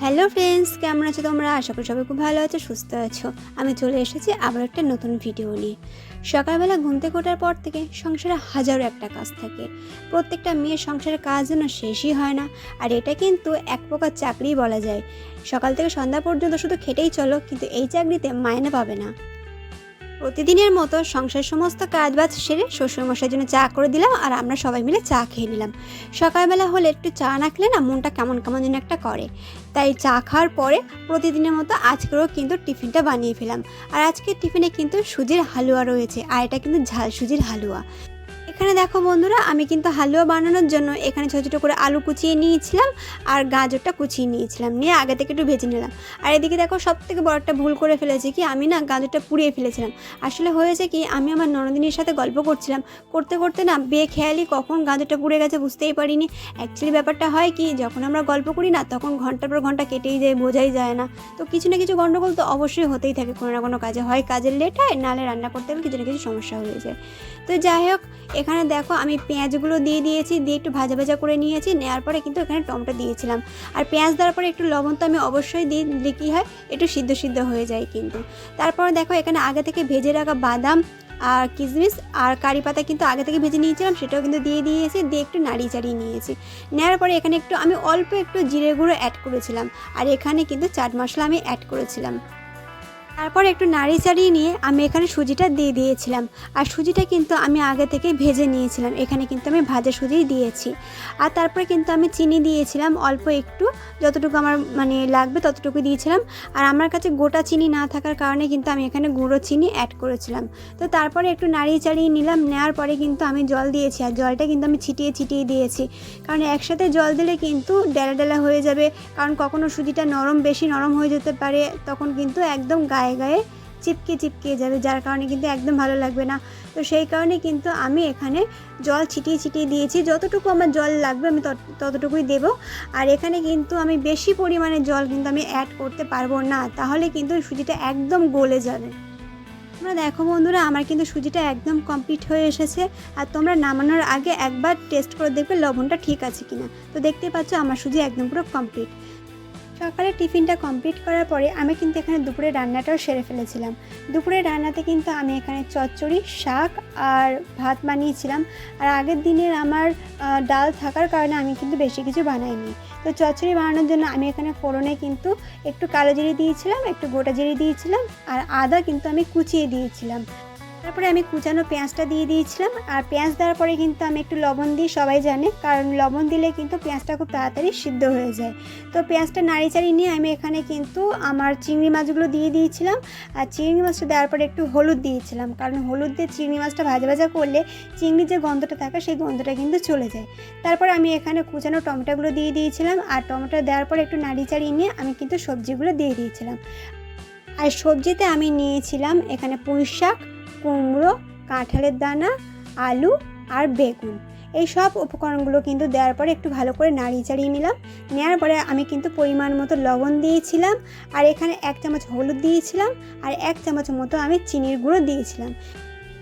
Hello friends, কেমন আছো তোমরা? আশা করি সবাই খুব ভালো আছো, সুস্থ আছো। আমি চলে এসেছি আবার একটা নতুন ভিডিও নিয়ে। সকালবেলা ঘুম থেকে ওঠার পর থেকে সংসারে হাজারো একটা কাজ থাকে। প্রত্যেকটা মেয়ের সংসারের কাজ যেন শেষই হয় না। আর এটা কিন্তু এক প্রকার চাকরিই বলা যায়। সকাল থেকে সন্ধ্যা পর্যন্ত শুধু খেটেই চলো, কিন্তু এই চাকরিতে মাইনে পাবে না। প্রতিদিনের মতো সংসারের সমস্ত কাজবাজ সেরে শ্বশুরমশাইয়ের জন্য চা করে দিলাম, আর আমরা সবাই মিলে চা খেয়ে নিলাম। সকালবেলা হলে একটু চা না খেলে না মনটা কেমন কেমন যেন একটা করে। তাই চা খাওয়ার পরে প্রতিদিনের মতো আজকেও কিন্তু টিফিনটা বানিয়ে ফেলাম। আর আজকের টিফিনে কিন্তু সুজির হালুয়া রয়েছে, আর এটা কিন্তু ঝাল সুজির হালুয়া। এখানে দেখো বন্ধুরা, আমি কিন্তু হালুয়া বানানোর জন্য এখানে ছোটো ছোটো করে আলু কুচিয়ে নিয়েছিলাম, আর গাজরটা কুচিয়ে নিয়েছিলাম, নিয়ে আগে থেকে একটু ভেজে নিলাম। আর এদিকে দেখো, সব থেকে বড় একটা ভুল করে ফেলেছি কি, আমি না গাজরটা পুড়িয়ে ফেলেছিলাম। আসলে হয়েছে কি, আমি আমার ননদিনীর সাথে গল্প করছিলাম, করতে করতে না বেখেয়ালি কখন গাজরটা পুড়ে গেছে বুঝতেই পারিনি। অ্যাকচুয়ালি ব্যাপারটা হয় কি, যখন আমরা গল্প করি না তখন ঘন্টার পর ঘন্টা কেটেই যায়, বোঝাই যায় না। তো কিছু না কিছু গণ্ডগোল তো অবশ্যই হতেই থাকে কোনো না কোনো কাজে, হয় কাজের লেট হয়, নাহলে রান্না করতে গেলে কিছু না কিছু সমস্যা হয়ে যায়। তো যাই হোক, এখানে দেখো আমি পেঁয়াজগুলো দিয়ে দিয়েছি, দিয়ে একটু ভাজা ভাজা করে নিয়েছি। নেওয়ার পরে কিন্তু এখানে টমেটো দিয়েছিলাম। আর পেঁয়াজ দেওয়ার পরে একটু লবণ তো আমি অবশ্যই দিলে কী হয়, একটু সিদ্ধ সিদ্ধ হয়ে যায় কিন্তু। তারপরে দেখো, এখানে আগে থেকে ভেজে রাখা বাদাম আর কিশমিশ আর কারি পাতা কিন্তু আগে থেকে ভেজে নিয়েছিলাম, সেটাও কিন্তু দিয়ে দিয়েছি, দিয়ে একটু নাড়িয়ে চাড়িয়ে নিয়েছি। নেওয়ার পরে এখানে আমি অল্প একটু জিরে গুঁড়ো অ্যাড করেছিলাম, আর এখানে কিন্তু চাট মশলা আমি অ্যাড করেছিলাম। তারপর একটু নাড়ি চাড়িয়ে নিয়ে আমি এখানে সুজিটা দিয়ে দিয়েছিলাম। আর সুজিটা কিন্তু আমি আগে থেকে ভেজে নিয়েছিলাম, এখানে কিন্তু আমি ভাজা সুজিই দিয়েছি। আর তারপরে কিন্তু আমি চিনি দিয়েছিলাম অল্প একটু, যতটুকু আমার লাগবে ততটুকু দিয়েছিলাম। আর আমার কাছে গোটা চিনি না থাকার কারণে কিন্তু আমি এখানে গুঁড়ো চিনি অ্যাড করেছিলাম। তো তারপরে একটু নাড়িয়ে চাড়িয়ে নিলাম, নেওয়ার পরে কিন্তু আমি জল দিয়েছি। আর জলটা কিন্তু আমি ছিটিয়ে ছিটিয়ে দিয়েছি, কারণ একসাথে জল দিলে কিন্তু ডেলা ডেলা হয়ে যাবে। কারণ কখনো সুজিটা বেশি নরম হয়ে যেতে পারে, তখন কিন্তু একদম গায়ে গায়ে চিপকে চিপকে যাবে, যার কারণে কিন্তু একদম ভালো লাগবে না। তো সেই কারণে কিন্তু আমি এখানে জল ছিটিয়ে ছিটিয়ে দিয়েছি, যতটুকু আমার জল লাগবে আমি ততটুকুই দেব। আর এখানে কিন্তু আমি বেশি পরিমাণে জল কিন্তু আমি অ্যাড করতে পারবো না, তাহলে কিন্তু সুজিটা একদম গলে যাবে। তোমরা দেখো বন্ধুরা, আমার কিন্তু সুজিটা একদম কমপ্লিট হয়ে এসেছে। আর তোমরা নামানোর আগে একবার টেস্ট করে দেখবে লবণটা ঠিক আছে কিনা। তো দেখতেই পাচ্ছ আমার সুজি একদম পুরো কমপ্লিট। সকালে টিফিনটা কমপ্লিট করার পরে আমি কিন্তু এখানে দুপুরে রান্নাটাও সেরে ফেলেছিলাম। দুপুরে রান্নাতে কিন্তু আমি এখানে চচ্চড়ি, শাক আর ভাত বানিয়েছিলাম। আর আগের দিনের আমার ডাল থাকার কারণে আমি কিন্তু বেশি কিছু বানাইনি। তো চচ্চড়ি বানানোর জন্য আমি এখানে ফোড়নে কিন্তু একটু কালো জিরে দিয়েছিলাম, একটু গোটা জিরে দিয়েছিলাম, আর আদা কিন্তু আমি কুচিয়ে দিয়েছিলাম। তারপরে আমি কুচানো পেঁয়াজটা দিয়ে দিয়েছিলাম। আর পেঁয়াজ দেওয়ার পরে কিন্তু আমি একটু লবণ দিই, সবাই জানে, কারণ লবণ দিলে কিন্তু পেঁয়াজটা খুব তাড়াতাড়ি সিদ্ধ হয়ে যায়। তো পেঁয়াজটা নাড়ি চাড়িয়ে নিয়ে আমি এখানে কিন্তু আমার চিংড়ি মাছগুলো দিয়ে দিয়েছিলাম। আর চিংড়ি মাছটা দেওয়ার পরে একটু হলুদ দিয়েছিলাম, কারণ হলুদ দিয়ে চিংড়ি মাছটা ভাজা ভাজা করলে চিংড়ির যে গন্ধটা থাকে সেই গন্ধটা কিন্তু চলে যায়। তারপরে আমি এখানে কুচানো টমেটোগুলো দিয়ে দিয়েছিলাম। আর টমেটো দেওয়ার পরে একটু নাড়ি চাড়িয়ে নিয়ে আমি কিন্তু সবজিগুলো দিয়ে দিয়েছিলাম। আর সবজিতে আমি নিয়েছিলাম এখানে পুঁই শাক, কুমড়ো, কাঁঠালের দানা, আলু আর বেগুন। এই সব উপকরণগুলো কিন্তু দেওয়ার পরে একটু ভালো করে নাড়িয়ে চাড়িয়ে নিলাম। নেওয়ার পরে আমি কিন্তু পরিমাণ মতো লবণ দিয়েছিলাম, আর এখানে 1 চামচ হলুদ দিয়েছিলাম, আর 1 চামচ মতো আমি চিনির গুঁড়ো দিয়েছিলাম।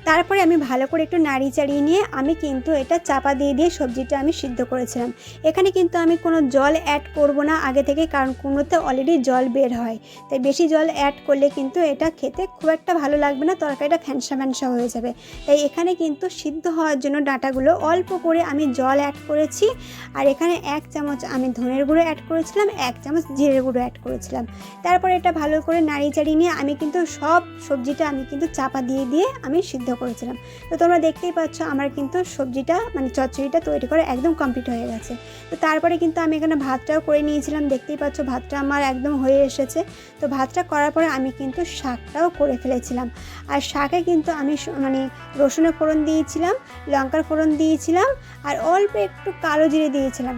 তারপরে আমি ভালো করে একটু নাড়িয়ে চাড়িয়ে নিয়ে আমি কিন্তু এটা চাপা দিয়ে দিয়ে সবজিটা আমি সিদ্ধ করেছিলাম। এখানে কিন্তু আমি কোনো জল অ্যাড করব না আগে থেকে, কারণ কুমড়োতে অলরেডি জল বের হয়। তাই বেশি জল অ্যাড করলে কিন্তু এটা খেতে খুব একটা ভালো লাগবে না, তরকারিটা ফ্যানসা ফ্যানসা হয়ে যাবে। তাই এখানে কিন্তু সিদ্ধ হওয়ার জন্য ডাঁটাগুলো অল্প করে আমি জল অ্যাড করেছি। আর এখানে 1 চামচ আমি ধনের গুঁড়ো অ্যাড করেছিলাম, 1 চামচ জিরে গুঁড়ো অ্যাড করেছিলাম। তারপরে এটা ভালো করে নাড়িয়ে চাড়িয়ে নিয়ে আমি কিন্তু সব সবজিটা আমি কিন্তু চাপা দিয়ে দিয়ে আমি সিদ্ধ করেছিলাম। তো তোমরা দেখতেই পাচ্ছ আমার কিন্তু সবজিটা চচ্চড়িটা তৈরি করে একদম কমপ্লিট হয়ে গেছে। তো তারপরে কিন্তু আমি এখানে ভাতটাও করে নিয়েছিলাম, দেখতেই পাচ্ছ ভাতটা আমার একদম হয়ে এসেছে। তো ভাতটা করার পরে আমি কিন্তু শাকটাও করে ফেলেছিলাম। আর শাকে কিন্তু আমি রসুনের ফোড়ন দিয়েছিলাম, লঙ্কার ফোড়ন দিয়েছিলাম, আর অল্প একটু কালো জিরে দিয়েছিলাম।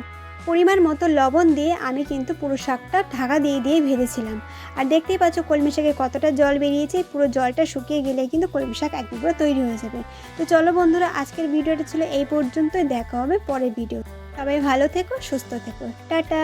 পরিমাণ মতো লবণ দিয়ে আমি কিন্তু পুরো শাকটা ঢাকা দিয়ে দিয়ে ভেজেছিলাম। আর দেখতেই পাচ্ছ কলমি শাকে কতটা জল বেরিয়েছে, পুরো জলটা শুকিয়ে গেলে কিন্তু কলমি শাক একদম পুরো তৈরি হয়ে যাবে। তো চলো বন্ধুরা, আজকের ভিডিওটা ছিল এই পর্যন্তই, দেখা হবে পরের ভিডিও। সবাই ভালো থেকো, সুস্থ থেকো, টাটা।